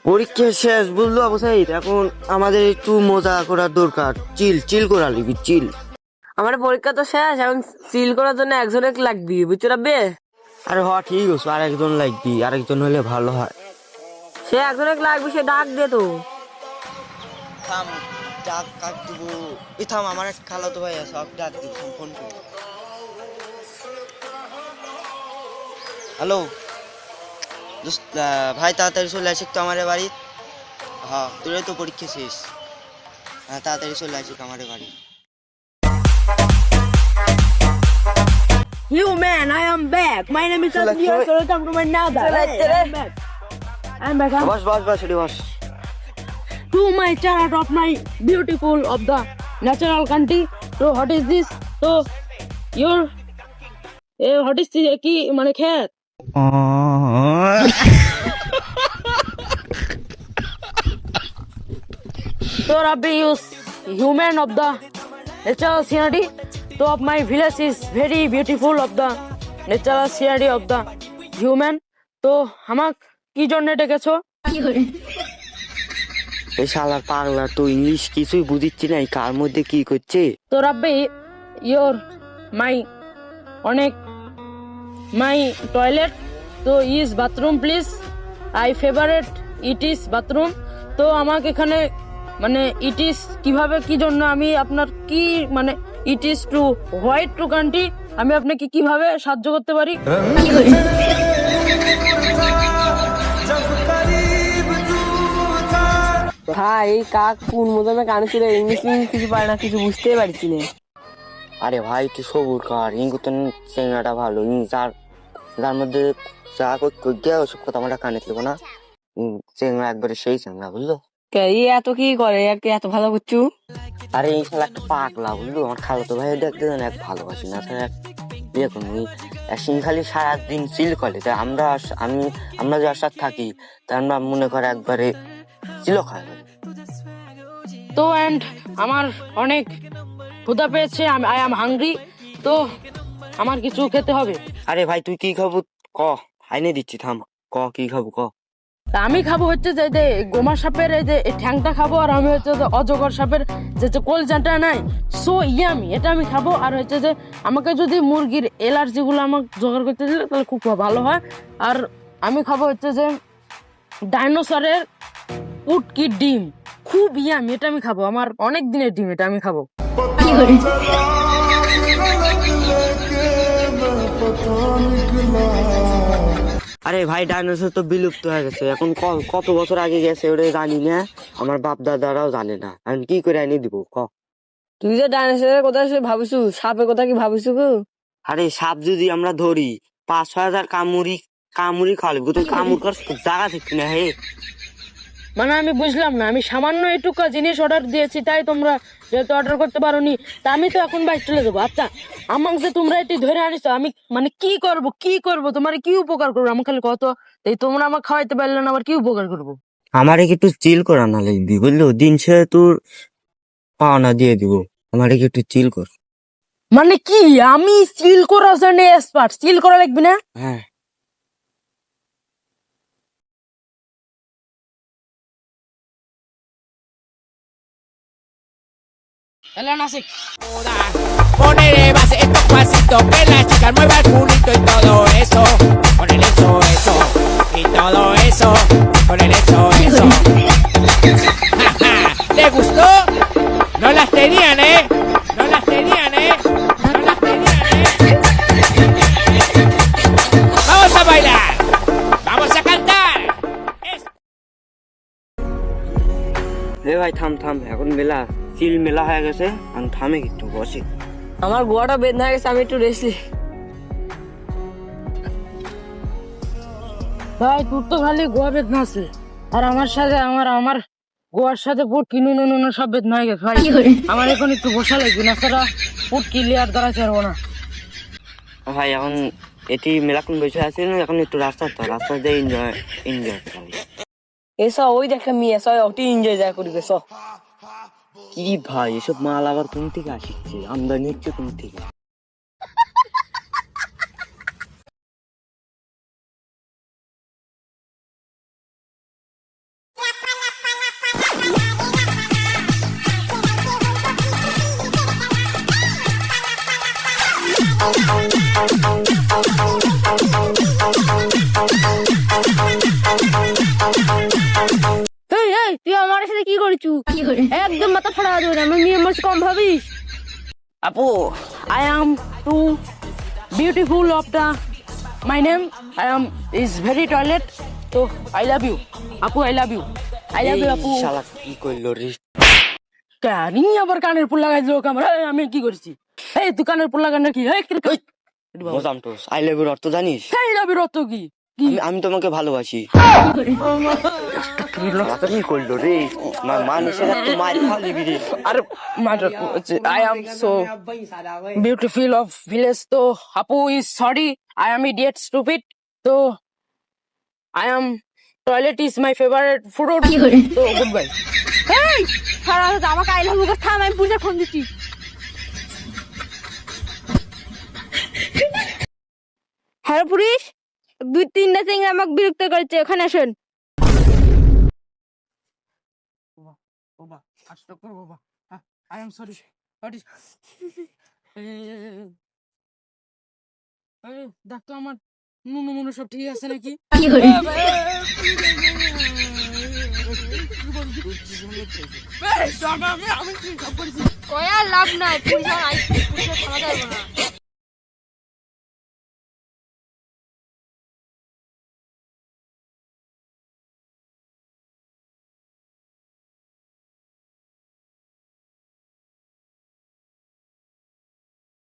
পরীক্ষা শেষ বুঝলো অবশ্যই। এখন আমাদের একটু মজা করার দরকার, চিল চিল করা লিবি চিল। আমার পরীক্ষা তো শেষ, এখন সিল করার জন্য একজন এক লাগবি, বুঝছো রাব্বে? আরে হ ঠিক আছে, আরেকজন লাগবি, আরেকজন হলে ভালো হয়। সে একজন এক লাগবি, সে ডাক দে তো। থাম, ডাক কাক দিব। এই থাম, আমার এক খালাতো ভাই আছে, ওকে ডাক দিব, ফোন করি। হ্যালো ভাই, তাড়াতাড়ি চলে আসিস তো আমার বাড়ি। হ্যাঁ, তোর তো পরীক্ষা শেষ। হ্যাঁ, তাড়াতাড়ি চলে আসিস আমার বাড়ি। You man, I am back. My name is Asmi. Welcome to my Nada. I'm back. বস বস বস, এটি বস। To my chart of my beautiful of the natural country. So what is this? So your what is this? কি মানে খেত? So Rabbi use human of the natural scenery. So of my village is very beautiful of the natural scenery of the human. তো আমাক কি জন্য ডেকেছো? এই শালার পাগলা, তো ইংলিশ কিছুই বুঝিচ্ছি না, কার মধ্যে কি করছে। তো রাব্বি ইয়োর মাই অনেক মাই টয়লেট তো is bathroom please, I favourite it is bathroom. তো আমাকে এখানে মানে ইট ইজ কিভাবে কি জন্য আমি আপনার কি মানে it is to white to country, আমি আপনাকে কিভাবে সাহায্য করতে পারি? ভাই এই কাক কোন মধ্যে কানে ছিল, ইংলিশ কিছু পারে না, কিছু বুঝতেই পারছি না। আরে ভাই তুই সবুর কর, ইঙ্গু তো চেঙ্গাটা ভালো, যার যার মধ্যে যা করতে ওসব কথা আমরা কানে ছিল না। চেঙ্গা একবারে সেই চেঙ্গা, বুঝলো? এত কি করে, এত ভালো করছু? আরে এই শালা একটা পাগলা, বুঝলো? আমার খালাতো ভাই দেখতে জানি এক ভালোবাসি না, স্যার দেখুন খালি সারাদিন চিল করে। তাই আমরা যে আশা থাকি, তা আমরা মনে করে একবারে চিল খাই। তো এন্ড আমার অনেক ক্ষুধা পেয়েছে, আই এম হাংরি, তো আমার কিছু খেতে হবে। আরে ভাই তুই কি খাবো ক, আইনে দিচ্ছি, থাম ক কি খাবো ক। আমি খাবো হচ্ছে যে গোমা সাপের এই যে ঠ্যাংটা খাবো, আর আমি হচ্ছে যে অজগর সাপের যে কলজাটা নাই, সো ইয়ামি, এটা আমি খাবো। আর হচ্ছে যে আমাকে যদি মুরগির এলার্জি গুলো আমাকে জোগাড় করতে দিলে তাহলে খুব ভালো হয়। আর আমি খাবো হচ্ছে যে ডাইনোসরের পুটকি ডিম, খুব ইয়ামি, এটা আমি খাবো, আমার অনেক দিনের ডিম, এটা আমি খাবো। আরে ভাই ডাইনোসর তো বিলুপ্ত হয়ে গেছে, এখন কত বছর আগে গেছে ওটা জানি না, আমার বাপ দাদারাও জানে না, এখন কি করে এনে দিব ক। তুই যে ডাইনোসরের কথা ভাবিস, সাপের কথা কি ভাবিস গো? আরে সাপ যদি আমরা ধরি 5-6 হাজার কামড়ি কামড়ি খাওয়ালি, তুমি কামড় কর জায়গা থাকছি না হে। মানে আমি বুঝলাম না, আমি সামান্য এটুকু জিনিস অর্ডার দিয়েছি, তাই তোমরা যেহেতু অর্ডার করতে পারোনি, তা আমি তো এখন বাইক চলে যাবো। আচ্ছা আমাকে যে তোমরা এটি ধরে আনিস, আমি মানে কি করব তোমার কি উপকার করবো আমার, খালি কত এই তোমরা আমাকে খাওয়াইতে পারলে না, আবার কি উপকার করবো? আমারে একটু চিল করা না লাগবি, বুঝলো? দিন সে তোর পাওনা দিয়ে দিব, আমারে একটু চিল কর। মানে কি আমি সিল করার জন্য এক্সপার্ট, সিল করা লাগবে না? হ্যাঁ। এলা Nashik Ponele base estos pasitos, que la chica mueva el culito y todo eso. Ponele eso y todo eso. Ponele eso. ¿Les gustó? No las tenían, ¿eh? No las tenían, ¿eh? No las tenían, ¿eh? Vamos a bailar. Vamos a cantar. রে ভাই থাম থাম, এখন মেলা চিল মেলা হয়ে গেছে, আমি থামে একটু বসে। আমার গোয়াটা বেদনা হয়ে গেছে, আমি একটু রেস্ট নিই। ভাই তোর তো খালি গোয়া বেদনা আছে, আর আমার সাথে আমার গোয়ার সাথে পুট কিনু নুনু সব বেদনা হয়ে গেছে ভাই। আমার এখন একটু বসা লাগবে না, তারা পুট ক্লিয়ার দ্বারা ছাড়বো না ভাই। এখন এটি মেলাক্ষণ বসে আছে না, এখন একটু রাস্তা দিয়ে এনজয় করি। এসা ওই দেখে মেয়ে এসা অতি এনজয় যায় করি গেছ। কি ভাই এসব মাল আবার কোন থেকে আসছে, আমদানি হচ্ছে কোন থেকে? একদম মাথা ফাড়া দেবে আমি মেয়ে মানুষ কম ভাবিস আপু I am too beautiful of the my name I am is very toilet so I love you আপু I love you আপু শালা কি করলো রে কানি আবার কানের ফুল লাগাই দিল কামরা আমি কি করছি এই তুই কানের ফুল লাগান নাকি এই বোঝাম তো আই লাভ ইউর অর্থ জানিস এই লাভের অত কি কি আমি তোমাকে ভালোবাসি কি করলো রে মানুষের এত মার খাওয়ালি রে আর মাটার I am so beautiful of village তো আপু is sorry I am idiot stupid তো I am toilet is my favorite food তো goodbye এই সারা রাত আমাকে আই লাভ ইউ থাম আমি পুলিশে ফোন দিচ্ছি হ্যালো পুলিশ 2-3টা চিংড়ি আমাকে বিরক্ত করছে ওখানে আসেন বাবা আচ্ছা করো বাবা I am sorry what is doctor আমার নুনু মুনু সব ঠিক আছে নাকি কয়া লাভ নাই পুলিশ থানা যাইব না